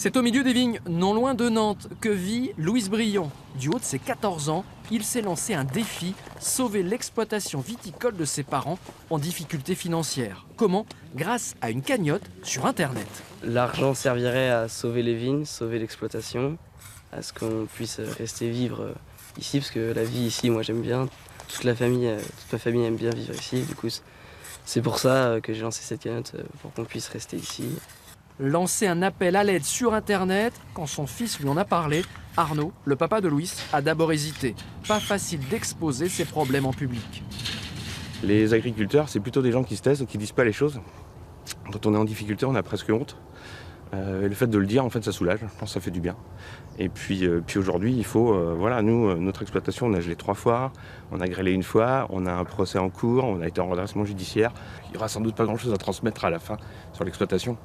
C'est au milieu des vignes, non loin de Nantes, que vit Louis Brion. Du haut de ses 14 ans, il s'est lancé un défi, sauver l'exploitation viticole de ses parents en difficulté financière. Comment? Grâce à une cagnotte sur Internet. L'argent servirait à sauver les vignes, sauver l'exploitation, à ce qu'on puisse rester vivre ici, parce que la vie ici, moi j'aime bien. Toute ma famille aime bien vivre ici, du coup c'est pour ça que j'ai lancé cette cagnotte, pour qu'on puisse rester ici. Lancer un appel à l'aide sur Internet, quand son fils lui en a parlé, Arnaud, le papa de Louis, a d'abord hésité. Pas facile d'exposer ses problèmes en public. Les agriculteurs, c'est plutôt des gens qui se taisent, qui disent pas les choses. Quand on est en difficulté, on a presque honte. Le fait de le dire, en fait, ça soulage. Je pense que ça fait du bien. Et puis aujourd'hui, il faut... nous, notre exploitation, on a gelé 3 fois, on a grêlé 1 fois, on a un procès en cours, on a été en redressement judiciaire. Il n'y aura sans doute pas grand-chose à transmettre à la fin sur l'exploitation.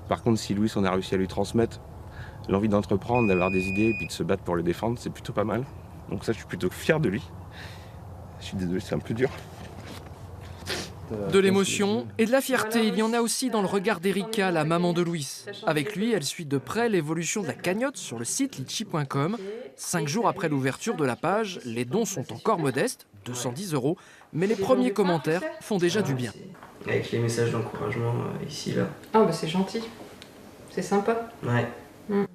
Par contre, si Louis, on a réussi à lui transmettre l'envie d'entreprendre, d'avoir des idées et puis de se battre pour les défendre, c'est plutôt pas mal. Donc ça, je suis plutôt fier de lui. Je suis désolé, c'est un peu dur. De l'émotion et de la fierté, il y en a aussi dans le regard d'Erika, la maman de Louis. Avec lui, elle suit de près l'évolution de la cagnotte sur le site litchi.com. 5 jours après l'ouverture de la page, les dons sont encore modestes, 210 €, mais les premiers commentaires font déjà du bien. Avec les messages d'encouragement ici, là. Ah bah c'est gentil, c'est sympa. Ouais.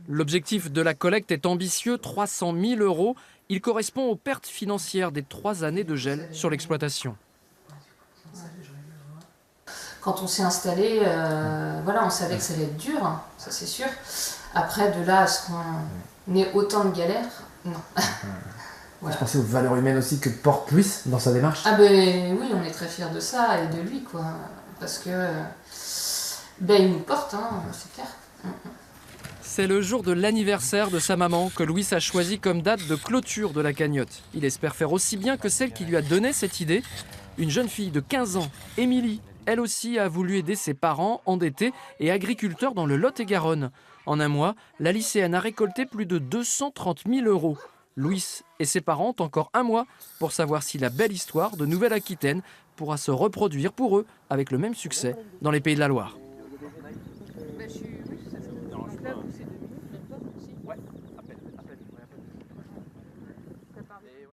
L'objectif de la collecte est ambitieux, 300 000 €. Il correspond aux pertes financières des 3 années de gel sur l'exploitation. Quand on s'est installé, on savait que ça allait être dur, hein, ça c'est sûr. Après, de là à ce qu'on ait autant de galères, non. Voilà. Vous pensez aux valeurs humaines aussi que porte Louis dans sa démarche? Ah ben oui, on est très fiers de ça et de lui, quoi. Parce que il nous porte, hein, c'est clair. C'est le jour de l'anniversaire de sa maman que Louis a choisi comme date de clôture de la cagnotte. Il espère faire aussi bien que celle qui lui a donné cette idée. Une jeune fille de 15 ans, Émilie, elle aussi a voulu aider ses parents endettés et agriculteurs dans le Lot-et-Garonne. En un mois, la lycéenne a récolté plus de 230 000 €. Louis et ses parents ont encore 1 mois pour savoir si la belle histoire de Nouvelle-Aquitaine pourra se reproduire pour eux avec le même succès dans les Pays de la Loire.